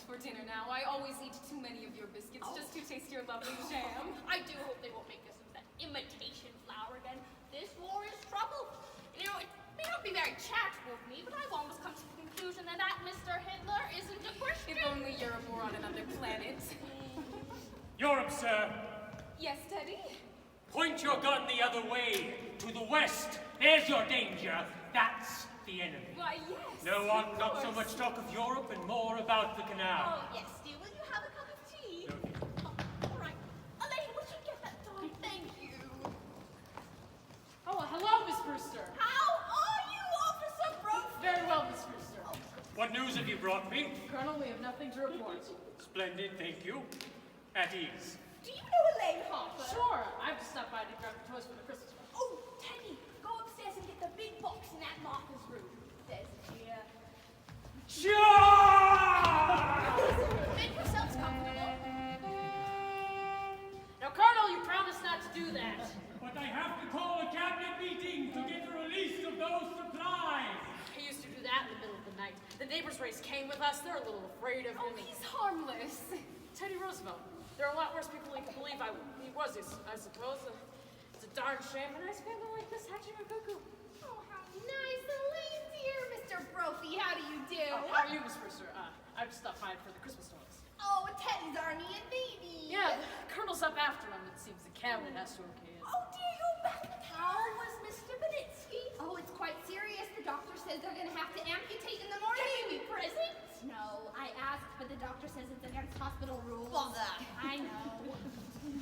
for dinner now. I always eat too many of your biscuits just to taste your lovely jam. I do hope they won't make us with that imitation flour again. This war is trouble. You know, it may not be very charitable of me, but I've almost come to the conclusion that Mr. Hitler isn't a Christian. If only Europe were on another planet. Europe, sir. Yes, Teddy? Point your gun the other way, to the west. There's your danger. That's the enemy. Why, yes. No one, not so much talk of Europe and more about the canal. Oh, yes, dear. Will you have a cup of tea? No. Oh, all right. Elaine, would you get that done? Thank you. Oh, hello, Miss Brewster. How are you, Officer Brophy? Very well, Miss Brewster. What news have you brought me? Colonel, we have nothing to report. Splendid, thank you. At ease. Do you know Elaine Harper? Sure, I've just stopped by to grab the toys for the Christmas party. Oh, Teddy, go upstairs and get the big box in Aunt Martha's room. There's here. Make yourselves comfortable. Now, Colonel, you promised not to do that. But I have to call a cabinet meeting to get the release of those supplies. I used to do that in the middle of the night. The neighbors' race came with us. They're a little afraid of him. Oh, he's harmless. Teddy Roosevelt. There are a lot worse people than you can believe he was, I suppose. It's a darn shame. A nice family like this hatching a cuckoo. Oh, how nice, Elaine, dear. Mr. Brophy, how do you do? Oh, how are you, Miss Brewster? I've just stopped by for the Christmas toys. Oh, Teddy's Army and baby. Yeah, the Colonel's up after him. It seems the cabinet has to okay it. Oh, dear, you're back. How was Mr. Benitsky? Oh, it's quite serious. The doctor says they're going to have to amputate in the morning. Can you be present? No, I asked, but the doctor says it's against hospital rules. Bother. I know.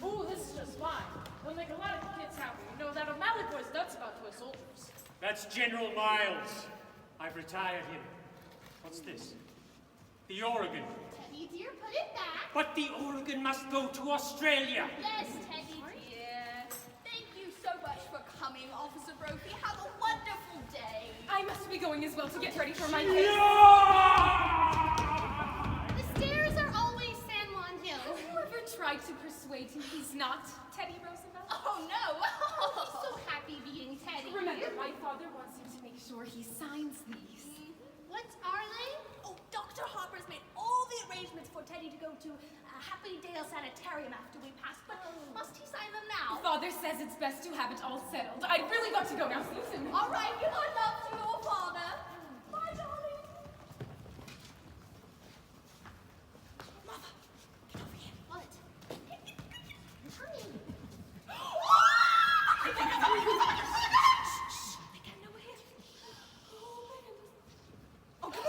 Ooh, this is just fine. It'll make a lot of the kids happy. You know, that O'Malley boy's nuts about toy soldiers. That's General Miles. I've retired him. What's this? The Oregon. Teddy, dear, put it back. But the Oregon must go to Australia. Yes, Teddy, dear. Thank you so much for coming, Officer Brophy. Have a wonderful day. I must be going as well to get ready for my case. The stairs are always San Juan Hill. Have you ever tried to persuade him he's not Teddy Roosevelt? Oh, no. Oh, he's so happy being Teddy. Remember, my father wants him to make sure he signs these. What are they? Oh, Dr. Harper's made all the arrangements for Teddy to go to Happydale Sanitarium after we pass, but must he sign them now? Father says it's best to have it all settled. I'd really got to go now, Susan. All right, give our love to your father. Bye, darling. Mother, get over here. What? Honey. They got no hair. Oh, come on.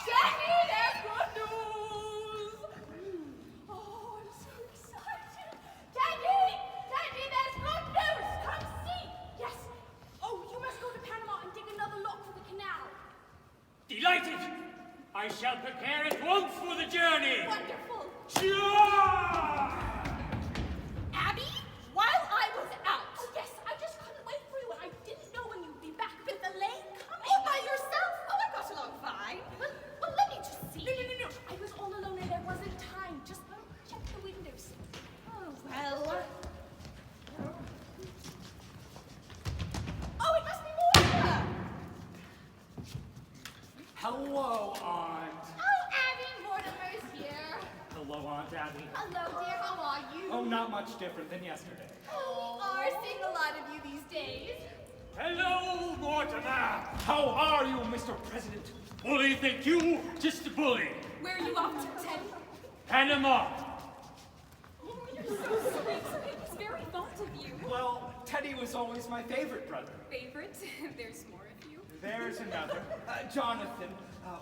Jackie, there's good news. Oh, I'm so excited. Jackie, there's good news. Come see. Yes. Oh, you must go to Panama and dig another lock for the canal. Delighted. I shall prepare at once for the journey. Wonderful. Abby, while I was out. Oh, yes, I just couldn't wait for you, and I didn't know when you'd be back with Elaine coming. All by yourself? Oh, I got along fine. Well, let me just see. No. I was all alone and there wasn't time. Just check the windows. Oh, well. Oh, it must be Mortimer. Hello, Aunt. Oh, Abby, Mortimer's here. Hello, Aunt Abby. Hello, dear, how are you? Oh, not much different than yesterday. Oh, we are seeing a lot of you these days. Hello, Mortimer. How are you, Mr. President? Bully, thank you. Just a bully. Where are you off to, Teddy? Panama. Oh, you're so sweet. It's very thoughtful of you. Well, Teddy was always my favorite brother. Favorite? There's more of you. There's another. Jonathan.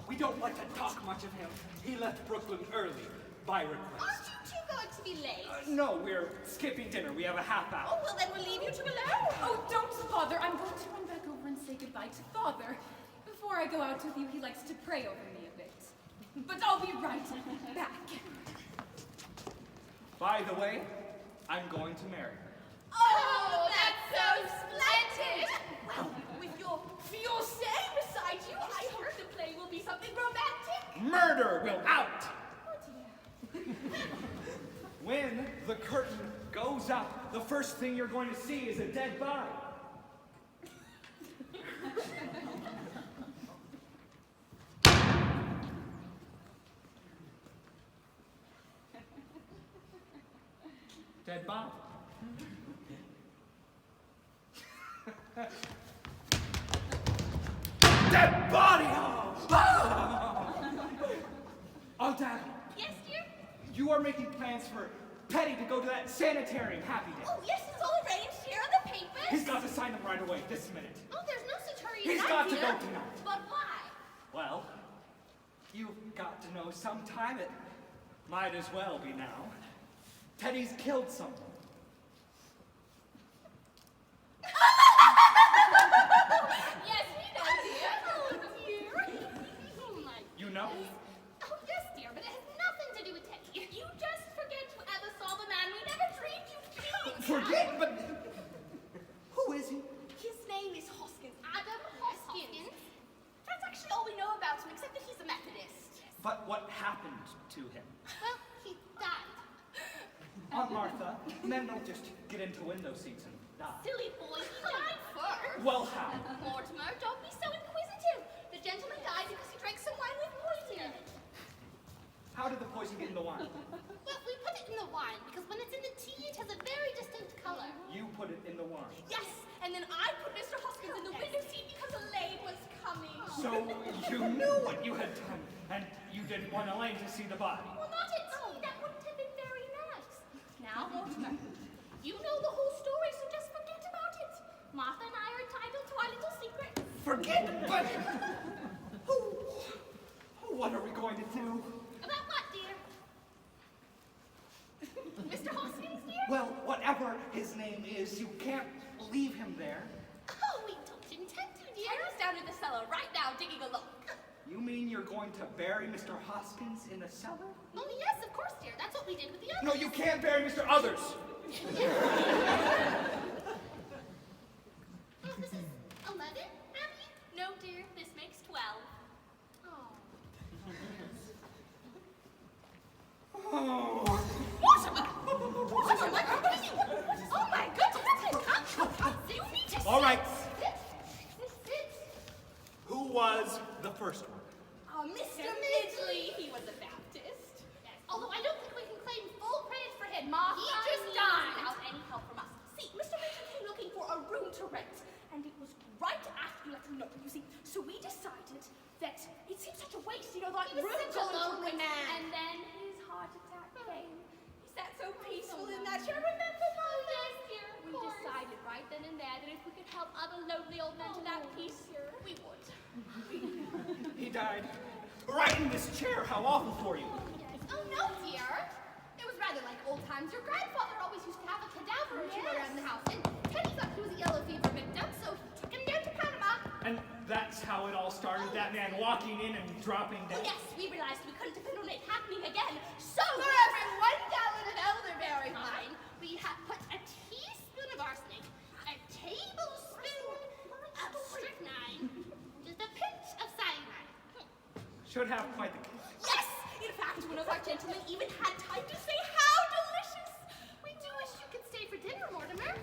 We don't like to talk much of him. He left Brooklyn early, by Aren't request. you two going to be late? No, we're skipping dinner. We have a half hour. Oh, well, then we'll leave you two alone. Oh, don't bother. I'm going to run back over and say goodbye to Father. Before I go out with you, he likes to pray over me a bit. But I'll be right back. By the way, I'm going to marry her. Oh, that's so splendid! Well, with your fiancé beside you, I hope the play will be something romantic. Murder will out! Oh, dear. When the curtain goes up, the first thing you're going to see is a dead body. Dead body. Dead body! Oh, Daddy. Yes, dear? You are making plans for Petty to go to that sanitarium happy day. Oh, yes, it's all arranged here on the papers. He's got to sign them right away, this minute. Oh, there's no such hurry He's as that, got to dear. go tonight. But why? Well, you've got to know sometime. It might as well be now. Teddy's killed someone. Yes, we know, dear. Oh, dear. Oh, my You know? Oh, yes, dear, but it has nothing to do with Teddy. You just forget you ever saw the man we never dreamed you'd meet. Forget, but who is he? His name is Hoskins. Adam Hoskins. That's actually all we know about him, except that he's a Methodist. But what happened to him? Well, he died. Aunt Martha, men don't just get into window seats and die. Silly boy, he died first. Well, how? Mortimer, don't be so inquisitive. The gentleman died because he drank some wine with poison in it. How did the poison get in the wine? Well, we put it in the wine because when it's in the tea, it has a very distinct color. You put it in the wine. Yes, and then I put Mr. Hoskins in the window seat because Elaine was coming. So you knew what you had done, and you didn't want Elaine to see the body. Well, not at tea. That wouldn't have been very nice. Now, Mortimer, you know the whole story, so just forget about it. Martha and I are entitled to our little secret. Forget, but what are we going to do? About what, dear? Mr. Hoskins, dear? Well, whatever his name is, you can't leave him there. Oh, we don't intend to, dear. Harper's down in the cellar right now digging a look. You mean you're going to bury Mr. Hoskins in the cellar? Oh, yes, of course, dear. That's what we did with the others. No, you can't bury Mr. Others. Oh, this is 11, Abby? No, dear. This makes 12. Oh. Oh. Mortimer! Mortimer, what are you? Oh, my goodness. Come. You need to All right. Sit. Who was the first one? Mr. Midgley. He was a Baptist. Yes. Although I don't think we can claim full credit for him. Martha he just died without any help from us. See, Mr. Midgley came looking for a room to rent, and it was right after you let him know. You see, so we decided that it seemed such a waste, you know, like He was room such a going lonely for rent. man. And then his heart attack came. He sat so peaceful in that chair. Remember, Mom? Yes, dear. We decided right then and there that if we could help other lonely old men to that peace, we would. He died right in this chair. How awful for you. Yes. Oh, no, dear. It was rather like old times. Your grandfather always used to have a cadaver or two around the house. And Teddy thought he was a yellow fever victim, so he took him down to Panama. And that's how it all started, that man walking in and dropping Oh, down. yes, we realized we couldn't depend on it happening again. So for every 1 gallon of elderberry wine, we have put a teaspoon of arsenic, a tablespoon of strychnine, just a pinch of cyanide. Should have quite the case. Yes! In fact, one of our gentlemen even had time to say how delicious! We do wish you could stay for dinner, Mortimer.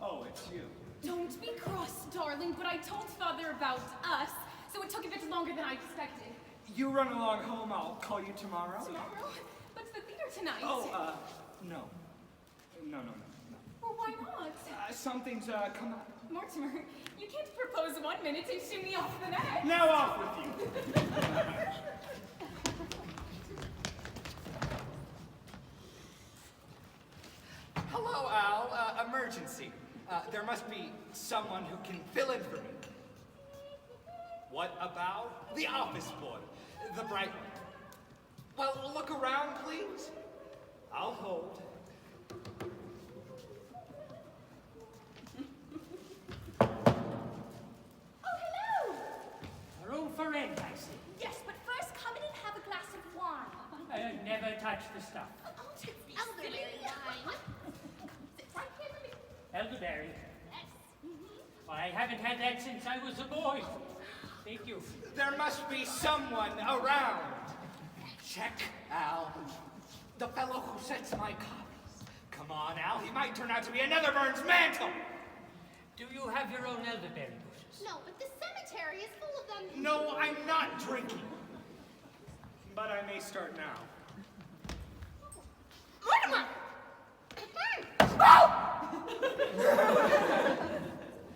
Oh, it's you. Don't be cross, darling, but I told Father about us, so it took a bit longer than I expected. You run along home. I'll call you tomorrow. Tomorrow? But the theater tonight. Oh, no. No. Well, why not? Something's come up. Mortimer, you can't propose 1 minute and shoot me off the next. Now off with you. Hello, Al. Emergency. There must be someone who can fill in for me. What about the office boy, the bright one? Well, look around, please. I'll hold. Oh, hello! Room for rent, I see. Yes, but first come in and have a glass of wine. I never touch the stuff. Oh, it's elderberry wine. Sit right here with me. Elderberry. Yes. Well, I haven't had that since I was a boy. Thank you. There must be someone around. Check, Al. The fellow who sets my copies. Come on, Al. He might turn out to be another Burns Mantle. Do you have your own elderberry bushes? No, but the cemetery is full of them. No, I'm not drinking. but I may start now. Mortimer!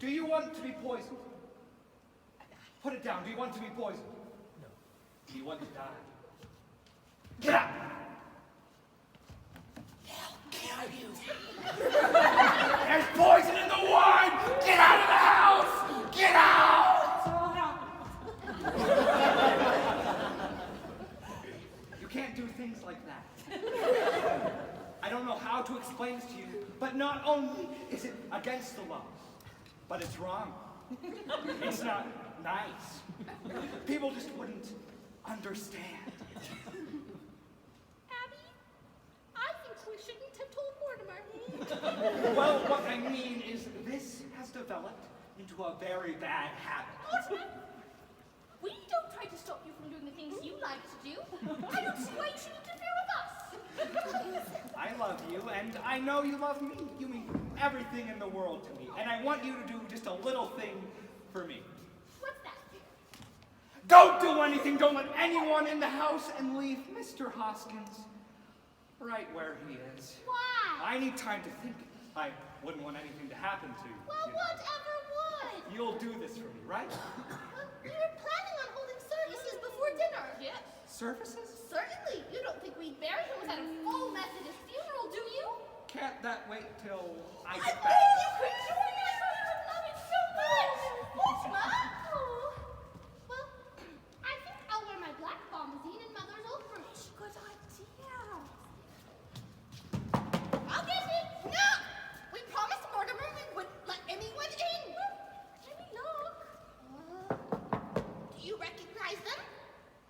Do you want to be poisoned? Put it down. Do you want to be poisoned? No. Do you want to die? Get out! How dare you? There's poison in the wine! Get out of the house! Get out! You can't do things like that. I don't know how to explain this to you, but not only is it against the law, but it's wrong. It's not nice. People just wouldn't understand. Abby, I think we shouldn't have told Mortimer. Well, what I mean is this has developed into a very bad habit. Mortimer, we don't try to stop you from doing the things you like to do. I don't see why you should interfere with us. I love you, and I know you love me. You mean everything in the world to me, and I want you to do just a little thing for me. What's that, dear? Don't do anything. Don't let anyone in the house, and leave Mr. Hoskins right where he is. Why? I need time to think. I wouldn't want anything to happen to you. Well, know. whatever would. You'll do this for me, right? Well, we were planning on holding services before dinner. Yes. Services? Certainly. You don't think we'd bury him without a full Methodist funeral, do you? Can't that wait till I I get beg back? you could join us. We would love it so much. Mortimer? Oh. Well, I think I'll wear my black bombazine and Mother's old brooch. Good idea. I'll get it. No! We promised Mortimer we wouldn't let anyone in. Let me look. Do you recognize them?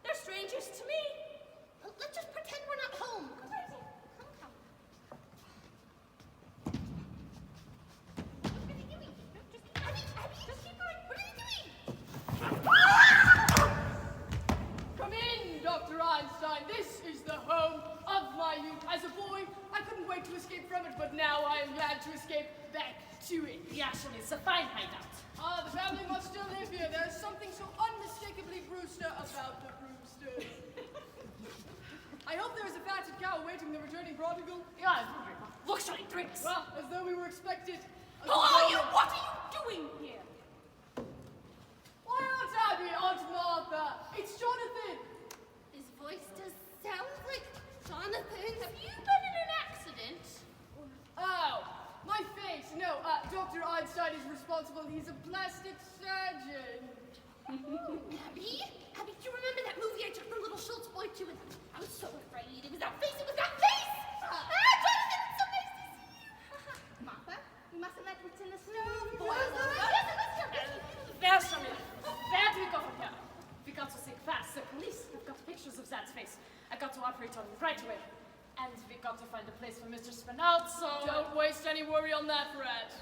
They're strangers to me. Let's just pretend we're not home. Come. What are they doing? Abby, just keep going. What are they doing? Come in, Dr. Einstein. This is the home of my youth. As a boy, I couldn't wait to escape from it, but now I am glad to escape back to it. Yes, it's a fine hideout. Ah, the family must still live here. There's something so unmistakably Brewster about the Brewsters. I hope there is a fatted cow awaiting the returning prodigal. Yeah, luxury drinks. Well, as though we were expected. Who are you? What are you doing here? Why, Aunt Abby, Aunt Martha, it's Jonathan. His voice does sound like Jonathan. Have you been in an accident? Oh, my face. No, Dr. Einstein is responsible. He's a plastic surgeon. Abby, do you remember that movie I took the little Schultz boy to? And I was so afraid. It was that face. Jonathan, it's so nice to see you. Martha, we mustn't let what's in the stove boil over. Let's go. There's some bad we go from here. We got to think fast. The police have got pictures of Zad's face. I got to operate on him right away. And we got to find a place for Mr. Spinalzo. Don't waste any worry on that, Fred.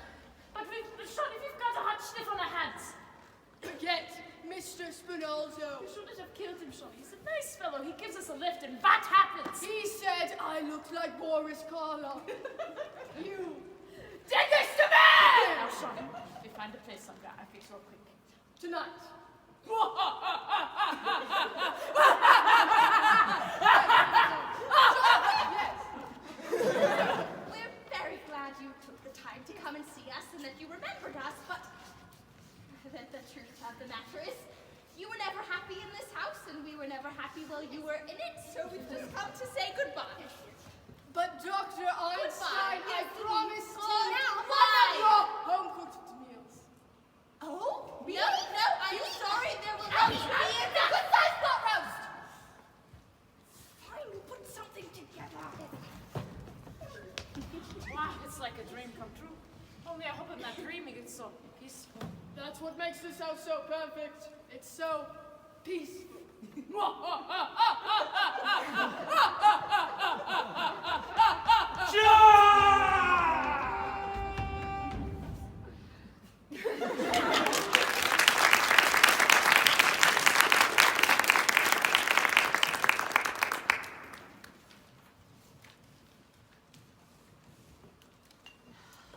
But surely we've got a hot sniff on our hands. Forget Mr. Spinalzo. We shouldn't have killed him, surely. He's a nice fellow. He gives us a lift, and what happens? He said I looked like Boris Karloff. You Did this to me! Now, surely, we find a place somewhere. I fix real quick. tonight. We're very glad you took the time to come and see us and that you remembered us, but the truth of the matter is, you were never happy in this house, and we were never happy while you were in it, so we've just come to say goodbye. But Dr. Einstein, I promised you Now, one of why? your home-cooked meals. Oh? Really? No, I'm sorry, there will not be a good-sized pot roast! Fine, we'll put something together. Wow, it's like a dream come true. Only I hope I'm not dreaming. It's so peaceful. That's what makes this house so perfect. It's so peaceful.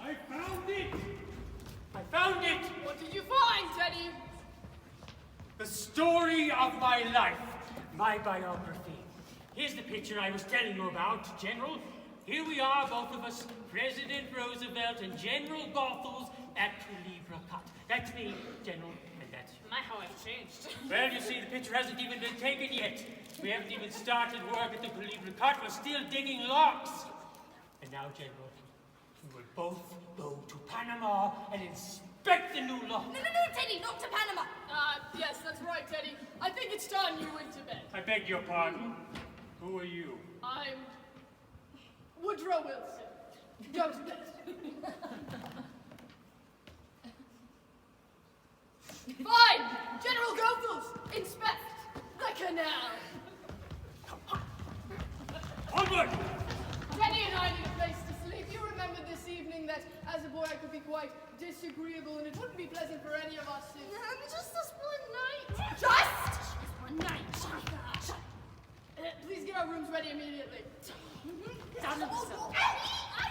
I found it! I found it! What did you find, Teddy? The story of my life. My biography. Here's the picture I was telling you about, General. Here we are, both of us, President Roosevelt and General Goethals at Culebra Cut. That's me, General, and that's you. My, how I've changed. Well, you see, the picture hasn't even been taken yet. We haven't even started work at the Culebra Cut. We're still digging locks. And now, General, we will both go to Panama and inspect the new lock. No, Teddy, not to Panama. Yes, that's right, Teddy. I think it's time you went to bed. I beg your pardon. Who are you? I'm Woodrow Wilson. Go to bed. Fine! General Goethals, inspect the canal. Onward! Teddy and I need a place to sleep. You remember this evening that as a boy I could be quite disagreeable and it wouldn't be pleasant for any of us if... Just this one night. Just this one night. Please get our rooms ready immediately. Down in the cellar.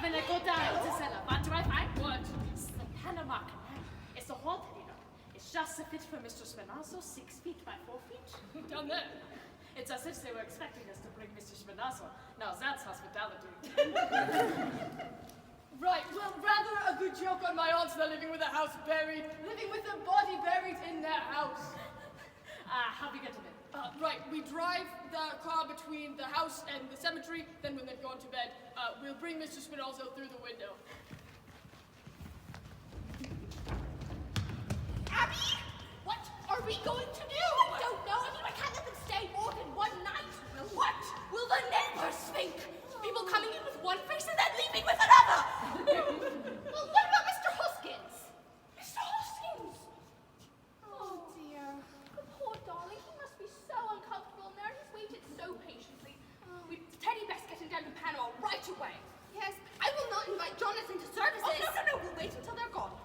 When I go down to the cellar, what do I find? What? It's the Panama Canal. It's the whole Panama. It's just a fit for Mr. Spinazzo, 6 feet by 4 feet. Down there. It's as if they were expecting us to bring Mr. Spinazzo. Now that's hospitality. Right, well, rather a good joke on my aunts than living with a house buried, living with a body buried in their house. How we get to bed? Right, we drive the car between the house and the cemetery, then when they've gone to bed, we'll bring Mr. Spinazzo through the window. Abby? What are we going to do? I don't know. I mean, I can't let them stay more than one night. What will the neighbors think? People coming in with one face and then leaving with another. Well, what about Mr. Hoskins? Mr. Hoskins? Oh, dear. The poor darling. He must be so uncomfortable now. He's waited so patiently. We'd Teddy best getting down to Panama right away. Yes, I will not invite Jonathan to services. Oh, no. We'll wait until they're gone.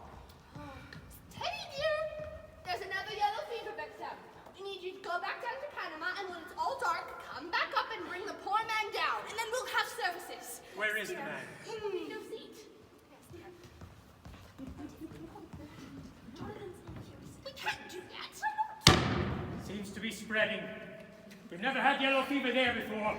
Teddy, dear, there's another yellow fever victim. We need you to go back down to Panama, and when it's all dark, come back up and bring the poor man down, and then we'll have services. Where is the man? No seat. Yes, dear. Jonathan's not here. We can't do that. Why not? Seems to be spreading. We've never had yellow fever there before.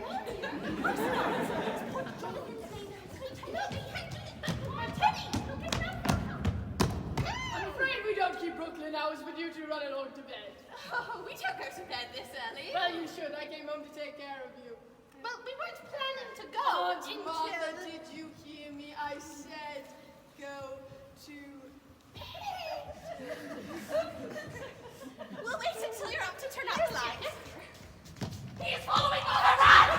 I'm afraid we don't keep Brooklyn hours with you two run along to bed. Oh, we don't go to bed this early. Well, you should. I came home to take care of you. Well, we weren't planning to go Aunt Martha, did you hear me? I said go to bed. We'll wait until you're up to turn out the lights. He is following on a run!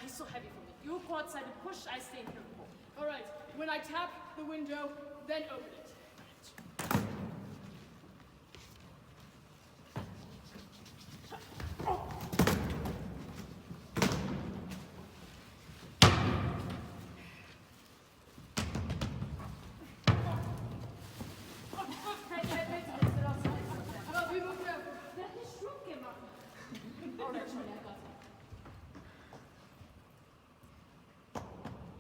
He's so heavy for me. You go outside and push, I stay in here and pull. All right, when I tap the window, then open it.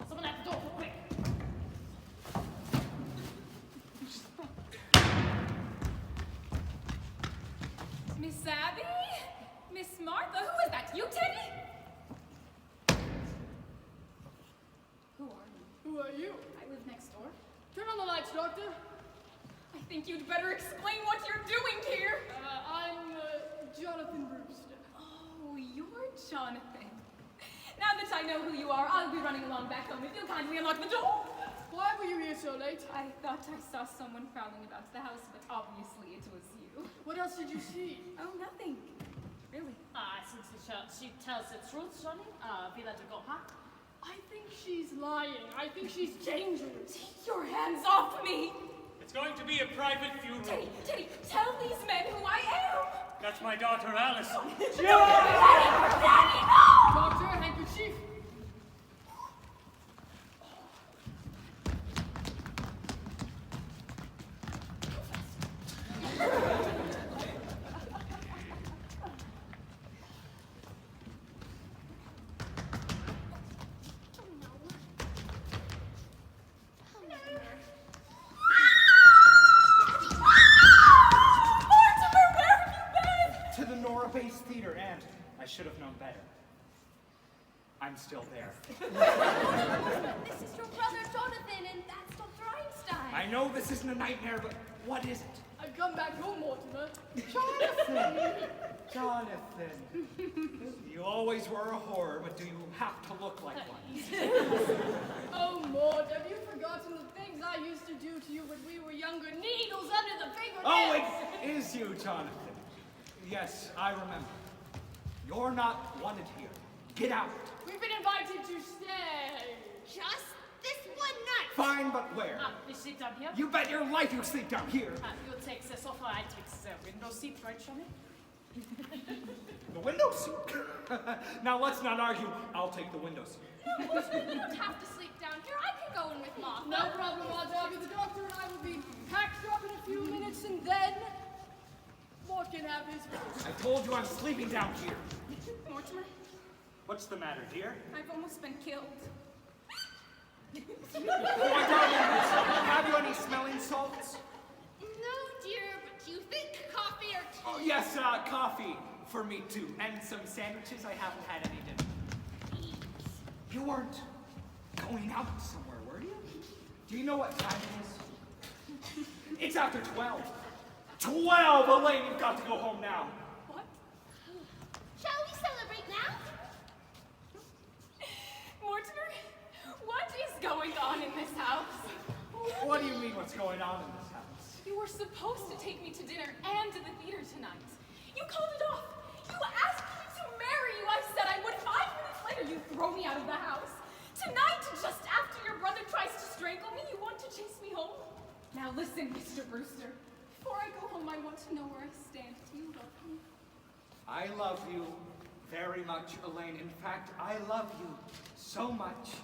Someone at the door, quick! Miss Abby? Miss Martha? Who is that? You, Teddy? Who are you? Who are you? I live next door. Turn on the lights, Doctor. I think you'd better explain what you're doing here. I'm Jonathan Brewster. Oh, you're Jonathan. Now that I know who you are, I'll be running along back home if you'll kindly unlock the door. Why were you here so late? I thought I saw someone prowling about the house, but obviously it was you. What else did you see? Oh, nothing. Really? Since she tells the truth, Johnny, we let her go, huh? I think she's lying. I think she's dangerous. Take your hands off me! It's going to be a private funeral. Teddy, tell these men who I am! That's my daughter, Alice. Daddy, no! Doctor, handkerchief. I should have known better. I'm still there. This is your brother Jonathan, and that's Dr. Einstein. I know this isn't a nightmare, but what is it? I've come back home, Mortimer. Jonathan. You always were a horror, but do you have to look like one? Oh, Mort, have you forgotten the things I used to do to you when we were younger? Needles under the fingernails! Oh, it is you, Jonathan. Yes, I remember. You're not wanted here. Get out. We've been invited to stay. Just this one night. Fine, but where? We sit down here. You bet your life you sleep down here. You take the sofa, I take the window seat, right, Johnny? The window seat? Now let's not argue. I'll take the window seat. No, Mortimer, you don't have to sleep down here. I can go in with Mom. No problem, Marjorie. The doctor and I will be packed up in a few minutes, and then Mort can have his way. I told you I'm sleeping down here. Mortimer, What's the matter, dear? I've almost been killed. Oh, my darling, have you any smelling salts? No, dear, but you think coffee or tea? Oh, yes, coffee for me too. And some sandwiches. I haven't had any dinner. You weren't going out somewhere, were you? Do you know what time it is? It's after 12. 12! Elaine, you've got to go home now. What? Shall we celebrate now? Mortimer, what is going on in this house? What do you mean, what's going on in this house? You were supposed to take me to dinner and to the theater tonight. You called it off. You asked me to marry you. I said I would. 5 minutes later, you throw me out of the house. Tonight, just after your brother tries to strangle me, you want to chase me home? Now listen, Mr. Brewster. Before I go home, I want to know where I stand. Do you love me? I love you very much, Elaine. In fact, I love you so much,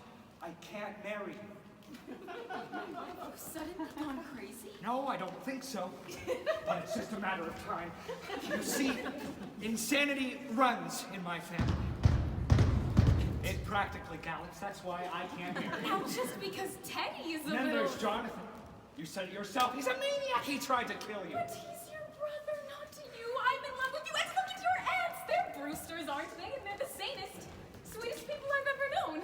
I can't marry you. I've suddenly gone crazy. No, I don't think so. But it's just a matter of time. You see, insanity runs in my family. It practically counts. That's why I can't marry you. Now, just because Teddy is a And then little... there's Jonathan. You said it yourself. He's a maniac. He tried to kill you. But he's your brother, not you. I'm in love with you. And look at your aunts. They're Brewsters, aren't they? And they're the sanest, sweetest people I've ever known.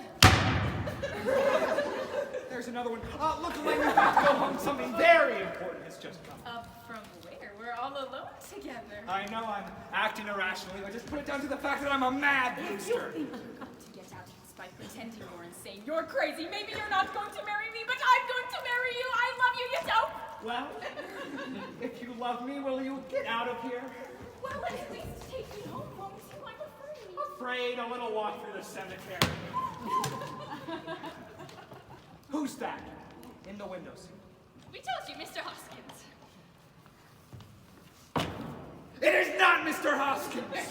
There's another one. Look, Elaine, we've got to go home. Something very important has just come. Up from where? We're all alone together. I know I'm acting irrationally, but just put it down to the fact that I'm a mad Brewster. You think you've got to get out of this by pretending you're insane. You're crazy. Maybe you're not going to marry me, but I'm going to marry you. I love you, you know. Well, if you love me, will you get out of here? Well, at least take me home, won't you? I'm afraid. Afraid, a little walk through the cemetery. Who's that in the window seat? We told you, Mr. Hoskins. It is not Mr. Hoskins! Well,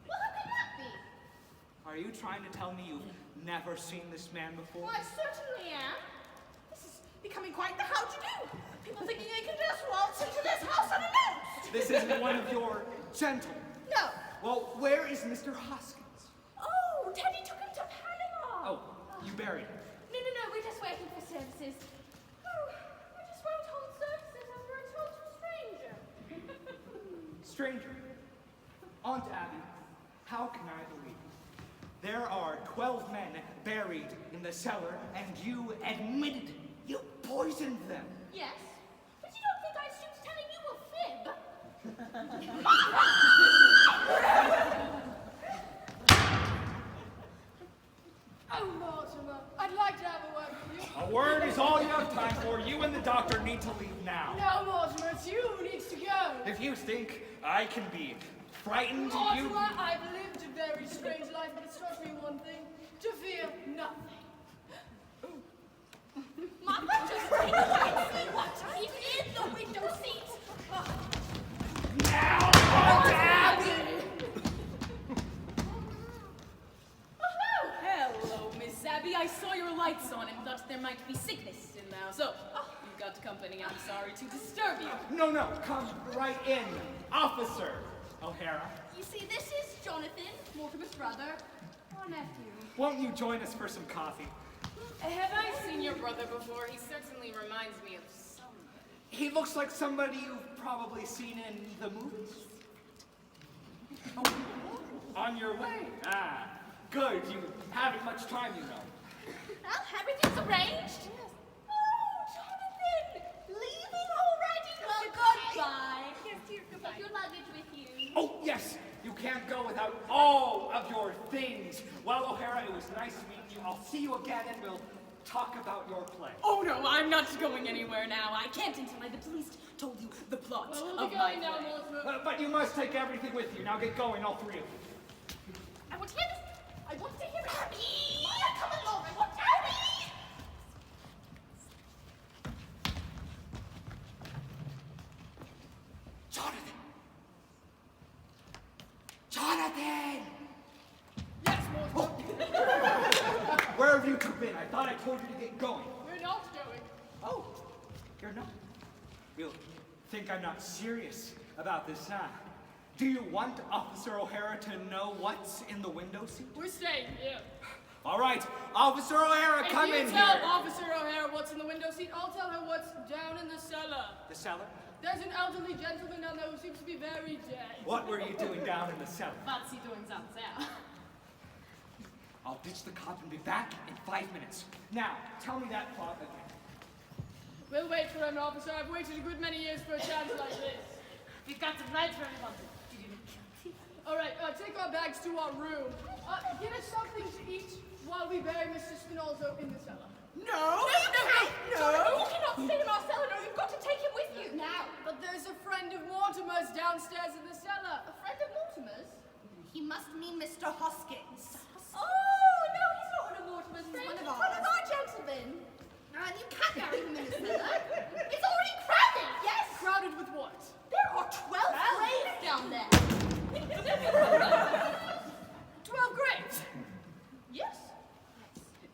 who could that be? Are you trying to tell me you've never seen this man before? Well, I certainly am. This is becoming quite the how-to-do. People thinking they can just waltz into this house unannounced. This isn't one of your gentlemen. No. Well, where is Mr. Hoskins? Oh, Teddy took him to Panama. Oh, you buried him. No, we're just waiting for services. Oh, we just won't hold services as we're a total stranger. Stranger, Aunt Abby, how can I believe it? There are 12 men buried in the cellar, and you admitted you poisoned them. Yes, but you don't think I stooped telling you a fib? Oh, Mortimer, I'd like to have a word with you. A word is all you have time for. You and the doctor need to leave now. No, Mortimer, it's you who needs to go. If if you think I can be frightened, you... Mortimer, I've lived a very strange life, but it's taught me one thing. To fear nothing. Mama, just take a look and see what is in the window seat. Now, Abby! Oh, hello, Miss Abby. I saw your lights on and thought there might be sickness in the house. So, you've got company. I'm sorry to disturb you. No, come right in, Officer O'Hara. You see, this is Jonathan, Mortimer's brother, our nephew. Won't you join us for some coffee? Have I seen your brother before? He certainly reminds me of someone. He looks like somebody you've probably seen in the movies. Oh, on your way? Ah, good. You haven't much time, you know. Well, everything's arranged. Oh, Jonathan! Leaving already? Well, goodbye. Here's goodbye. Take your luggage with you. Oh, yes. You can't go without all of your things. Well, O'Hara, it was nice meeting you. I'll see you again and we'll talk about your play. Oh no, I'm not going anywhere now. I can't until I've at least told you the plot Well, of we'll my be going now, play. Mortimer. But you must take everything with you. Now get going, all three of you. I want to hear this. I want to hear it. Abby! Maya, come along. I want Abby! Jonathan! Yes, Mortimer. Where have you two been? I thought I told you to get going. We're not going. Oh, you're not. You'll think I'm not serious about this, huh? Do you want Officer O'Hara to know what's in the window seat? We're staying here. All right, Officer O'Hara, come in If you tell here. Officer O'Hara what's in the window seat, I'll tell her what's down in the cellar. The cellar? There's an elderly gentleman down there who seems to be very dead. What were you doing down in the cellar? What's he doing down there? I'll ditch the cop and be back in 5 minutes. Now, tell me that plot again. We'll wait for an officer. I've waited a good many years for a chance like this. We've got the right where we want it. All right, take our bags to our room. Give us something to eat while we bury Mr. Spinozzo in the cellar. No, you cannot stay in our cellar. No, you've got to take him with you now. But there's a friend of Mortimer's downstairs in the cellar. A friend of Mortimer's? He must mean Mr. Hoskins. Oh, no, he's not one of Mortimer's friends. He's one of our gentlemen. And you can't bury him in the cellar. It's already crowded, yes? Crowded with what? There are 12 graves down there. 12 graves? Yes?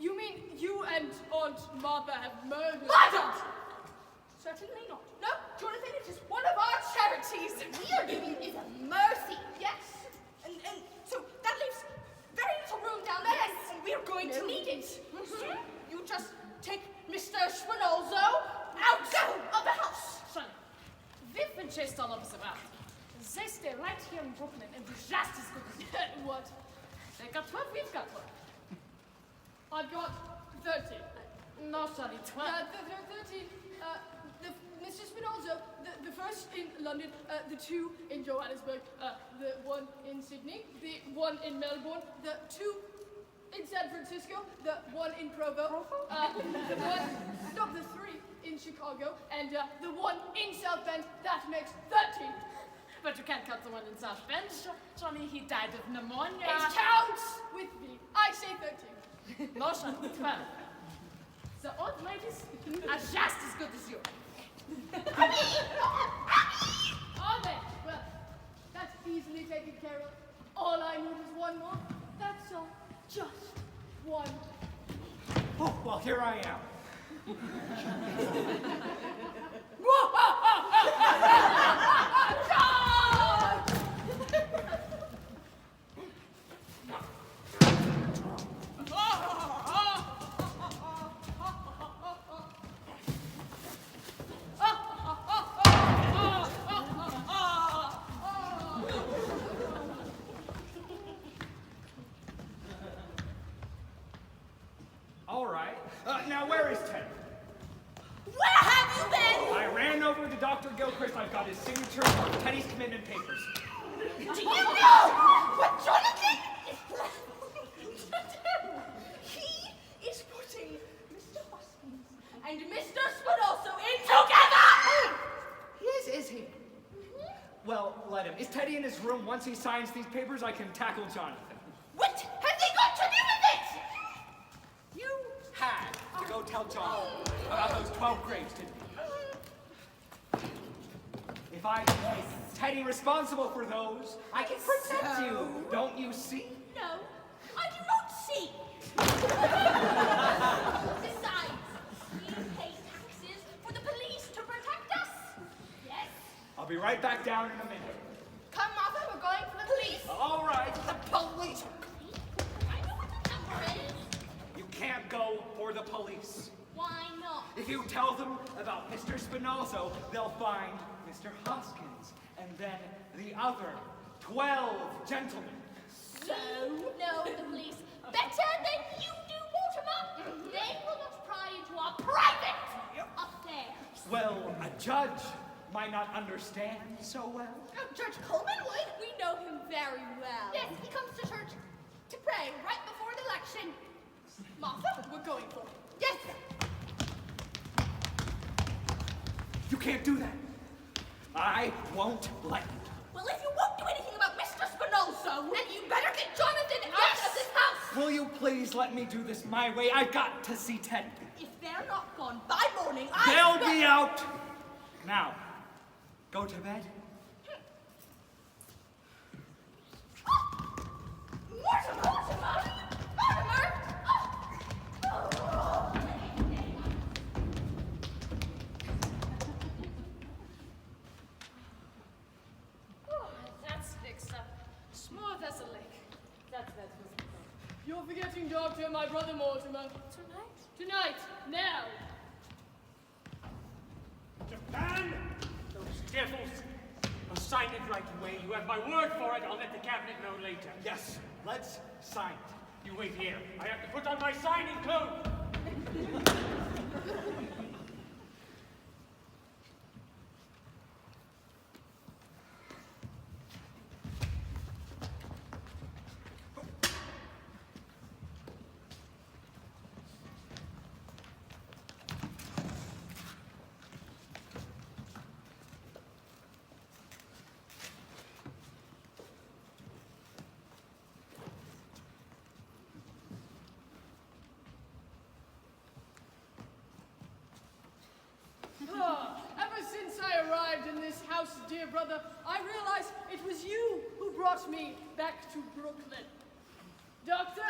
You mean you and Aunt Martha have murdered? Murdered! Certainly not. No, Jonathan, it is one of our charities. We are giving is a mercy, yes? And so that leaves very little room down there, yes. And we are going to need it. So you just take Mr. Spinozzo out of the house. Sonny, we've been chased all over the world. They stay right here in Brooklyn and do just as good as you. What? They got 12, we've got 12. I've got 13. No, Sonny, 12. 13. Mr. Spinozzo, the first in London, the two in Johannesburg, the one in Sydney, the one in Melbourne, the two in San Francisco, the one in Provo, the three in Chicago, and the one in South Bend. That makes 13. But you can't count the one in South Bend. Johnny, he died of pneumonia. It counts with me. I say 13. No, Johnny, 12. The old ladies are just as good as you. Are they? Well, that's easily taken care of. All I need is one more. That's all. Just one. Oh, well, here I am. All right. Now, where is Ted? Where have you been? I ran over to Dr. Gilchrist. I've got his signature on Teddy's commitment papers. Do you know what Jonathan is planning to do? He is putting Mr. Hoskins and Mr. Spinozzo in together! Yes, is he? Well, let him. Is Teddy in his room? Once he signs these papers, I can tackle Jonathan. What has he got to do with it? You had to go tell Jonathan about those 12 graves, didn't you? If I make Teddy responsible for those, I can protect you. Don't you see? No, I do not see. Besides, we pay taxes for the police to protect us. Yes. I'll be right back down in a minute. Come, Martha, we're going for the police. All right, the police. I know what the number is. You can't go for the police. Why not? If you tell them about Mr. Spinoza, they'll find Mr. Hoskins, and then the other 12 gentlemen. So, know the police better than you do, Mortimer. They will not pry into our private affairs. Well, a judge might not understand so well. Oh, Judge Coleman would. We know him very well. Yes, he comes to church to pray right before the election. Martha, we're going for it. Yes. You can't do that. I won't let you. Well, if you won't do anything about Mr. Spinoza, then you better get Jonathan out of this house. Will you please let me do this my way? I've got to see Ted. If they're not gone by morning, They'll be out. Now, go to bed. Mortimer! Mortimer! Mortimer! That's fixed up. Smooth as a lick. That's visible. You're forgetting, Doctor, my brother Mortimer. Tonight? Tonight, now. Japan! Those devils! I'll sign it right away. You have my word for it. I'll let the cabinet know later. Yes, let's sign it. You wait here. I have to put on my signing clothes. Ever since I arrived in this house, dear brother, I realized it was you who brought me back to Brooklyn. Doctor,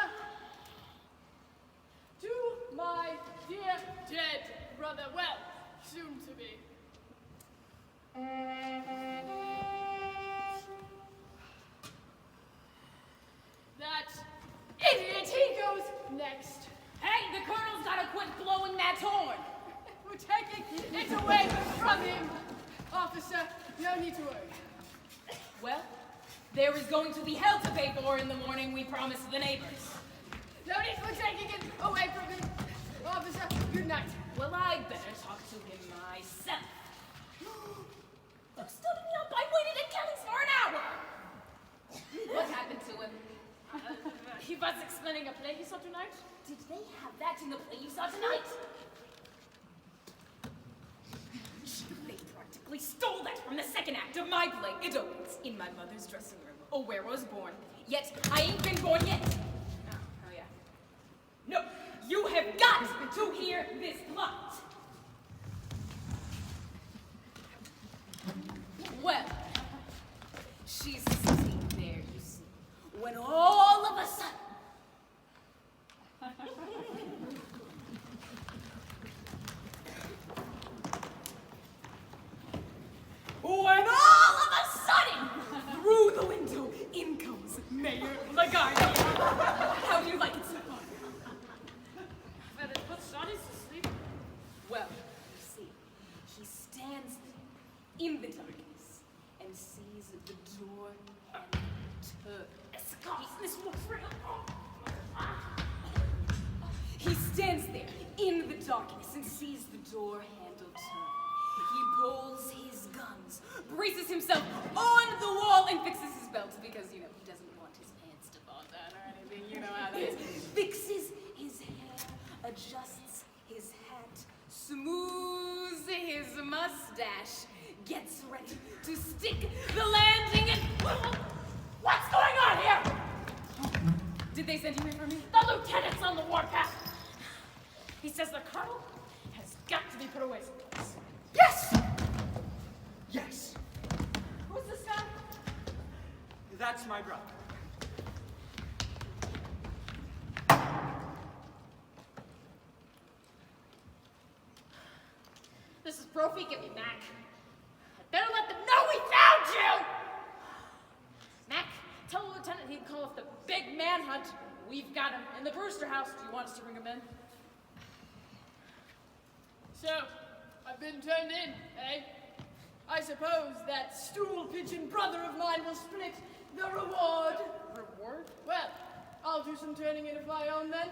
to my dear dead brother, well, soon to be. That idiot, he goes next. Hey, the colonel's gotta quit blowing that horn. We're taking it away from him. Officer, no need to worry. Well, there is going to be hell to pay for in the morning, we promised the neighbors. No need for taking it away from him. Officer, good night. Well, I'd better talk to him myself. Look, stood me up. I waited at Kelly's for an hour. What happened to him? He was explaining a play he saw tonight. Did they have that in the play you saw tonight? They practically stole that from the second act of my play. It opens in my mother's dressing room, where I was born. Yet, I ain't been born yet. Oh yeah. No, you have got to hear this plot. Well, she's sitting there, you see, when all of a sudden, when all of a sudden, through the window, in comes Mayor Lagarde. How do you like it so far? Well, it puts Johnny's to sleep. Well, you see, he stands there in the darkness and sees the door and turns. He stands there in the darkness and sees the door handle turn. He pulls his guns, braces himself on the wall, and fixes his belt because, you know, he doesn't want his pants to fall down or anything. You know how that is. Fixes his hair, adjusts his hat, smooths his mustache, gets ready to stick the landing and... What's going on here? Did they send you here for me? The lieutenant's on the warpath. He says the colonel has got to be put away someplace. Yes! Yes. Who's this guy? That's my brother. This is Brophy, give me Mac. I better let them know we found you! Mac, tell the lieutenant he can call off the big manhunt. We've got him in the Brewster house. Do you want us to bring him in? So, I've been turned in, eh? I suppose that stool pigeon brother of mine will split the reward. Reward? Well, I'll do some turning in of my own then.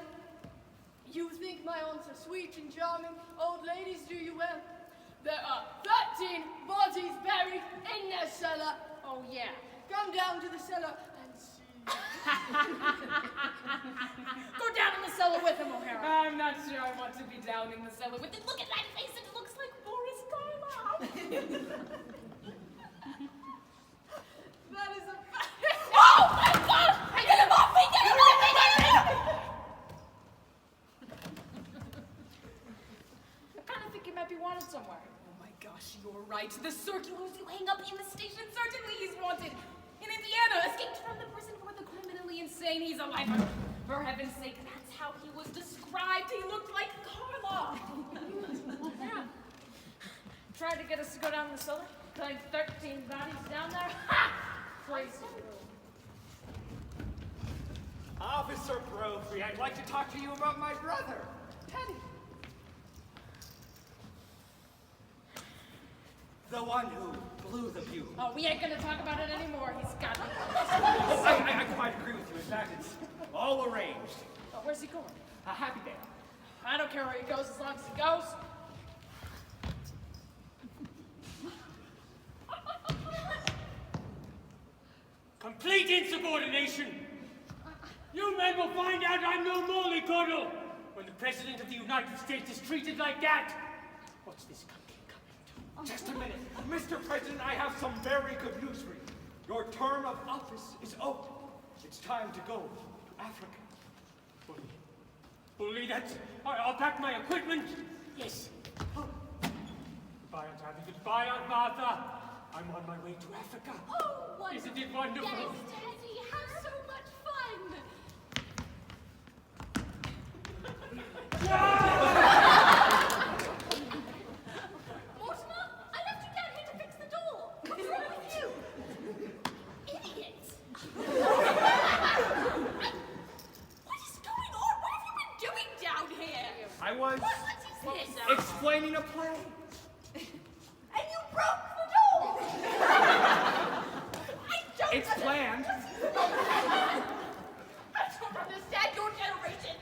You think my aunts are sweet and charming old ladies, do you? Well, there are 13 bodies buried in their cellar. Oh, yeah. Come down to the cellar and see. Go down in the cellar with him, O'Hara. I'm not sure I want to be down in the cellar with it. Look at that face, it looks like Boris Karloff. That is a... Oh my God! Get him off me! Get him off me! Get him off me! I kind of think he might be wanted somewhere. Oh my gosh, you're right. The circulars you hang up in the station, certainly he's wanted. In Indiana, escaped from the prison for the criminally insane. He's alive. For heaven's sake, that's how he was described. He looked like Karloff. Yeah. Tried to get us to go down in the cellar. Like 13 bodies down there. Ha! Crazy. Officer Brophy, I'd like to talk to you about my brother. Teddy. The one who blew the bugle. Oh, we ain't gonna talk about it anymore. He's got it. Oh, I quite agree with you. In fact, it's all arranged. Oh, where's he going? A happy day. I don't care where he goes as long as he goes. Complete insubordination! You men will find out I'm no mollycoddle when the President of the United States is treated like that! What's this country coming to? Just a minute. Mr. President, I have some very good news for you. Your term of office is over. It's time to go to Africa. Bully, that's... I'll pack my equipment. Yes. Goodbye, Aunt Abby. Goodbye, Aunt Martha. I'm on my way to Africa. Oh, wonderful. Isn't it wonderful? Yes, Teddy, have so much fun. Mortimer, I left you down here to fix the door. What's wrong with you? Idiot. What is going on? What have you been doing down here? I was What is this? explaining a play. And you broke the door! I don't It's planned. I don't understand your generation.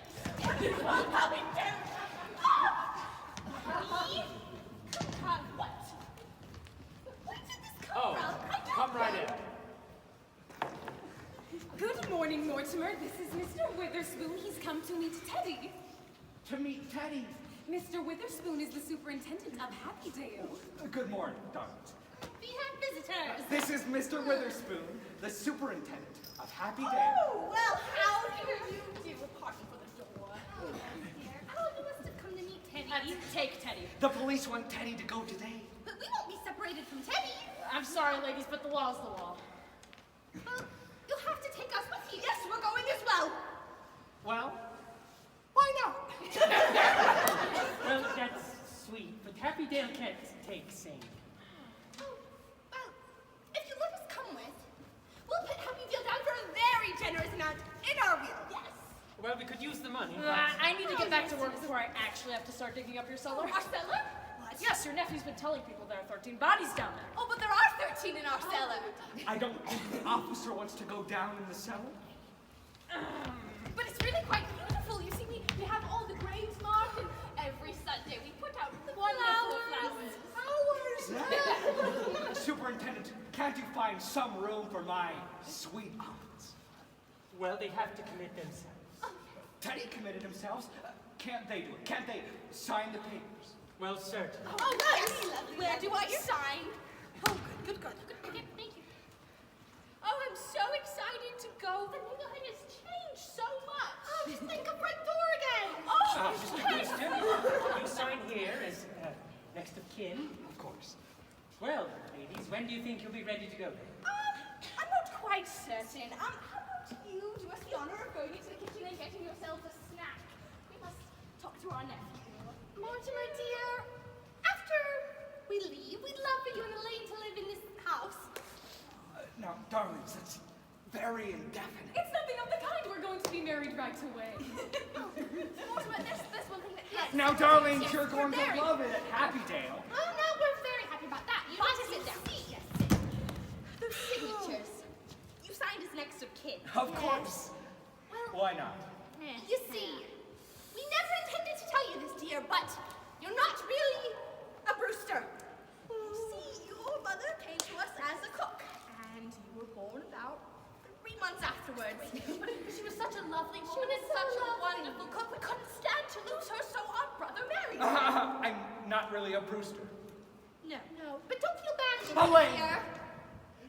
You're coming down. Me? What? Where did this come from? I don't Come right know. in. Good morning, Mortimer. This is Mr. Witherspoon. He's come to meet Teddy. To meet Teddy. Mr. Witherspoon is the superintendent of Happydale. Good morning, darling. We have visitors. This is Mr. Witherspoon, the superintendent of Happy Day. Oh, well, how do you do? Party for the door. Oh, dear. Oh, you must have come to meet Teddy. Take Teddy. The police want Teddy to go today. But we won't be separated from Teddy. I'm sorry, ladies, but the law's the law. Well, you'll have to take us with you. Yes, we're going as well. Well, why not? Well, that's sweet, but Happydale can't take sing. Oh, well, if you let us come with, we'll put Happydale down for a very generous amount in our will. Yes. Well, we could use the money. I need to get back to work before I actually have to start digging up your cellar. Our cellar? What? Yes, your nephew's been telling people there are 13 bodies down there. Oh, but there are 13 in our cellar. I don't think the officer wants to go down in the cellar. But it's really quite beautiful. You see, we have all the graves marked, and every Sunday we put out the wonderful flowers. Superintendent, can't you find some room for my sweet aunts? Well, they have to commit themselves. Teddy committed himself. Can't they do it? Can't they sign the papers? Well, certainly. Oh, nice. Where do I sign? Well, ladies, when do you think you'll be ready to go then? I'm not quite certain. How about you do us the honor of going into the kitchen and getting yourselves a snack? We must talk to our nephew. Mortimer, dear, after we leave, we'd love for you and Elaine to live in this house. Now, darlings, that's very indefinite. It's nothing of the kind. We're going to be married right away. Mortimer, there's one thing that... Now, darlings, yes, you're going to very- love it at Happydale. Oh, no, we're very happy about that. You want to sit down. Yes. The signatures. You signed as next of kin. Of course. Well, Why not? you see, we never intended to tell you this, dear, but you're not really a Brewster. You see, your mother came to us as a cook, and you were born about 3 months afterwards. But she was such a lovely woman and such a wonderful cook. We couldn't stand to lose her, so our brother married her. I'm not really a Brewster. No, but don't feel bad, Elaine! dear.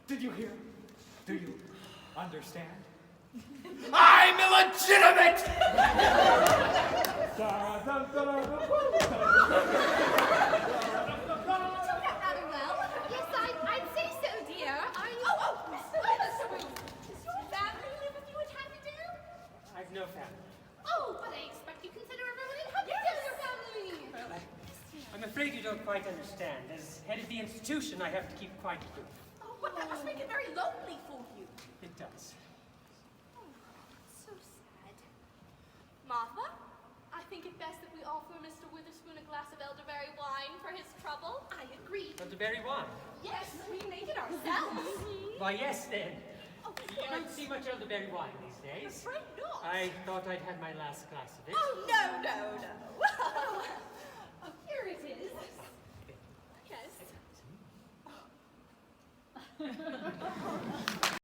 Did you hear? Do you understand? I'm illegitimate! Rather well. Yes, I'd say so, dear. Mr. Whitherspoon, does your family live with you at Happydale? I've no family. Oh, but I expect you consider everyone in Happydale your family. Well, I'm afraid you don't quite understand. As head of the institution, I have to keep quite aloof. Oh, but that must make it very lonely for you. It does. So sad. Martha, I think it best that we offer Mr. Witherspoon a glass of elderberry wine for his trouble. I agree. Elderberry wine. Yes, we make it ourselves. Why, yes, then. Oh, You don't see much elderberry wine these days. afraid not. I thought I'd had my last glass of it. Oh, no. Oh, here it is. Yes.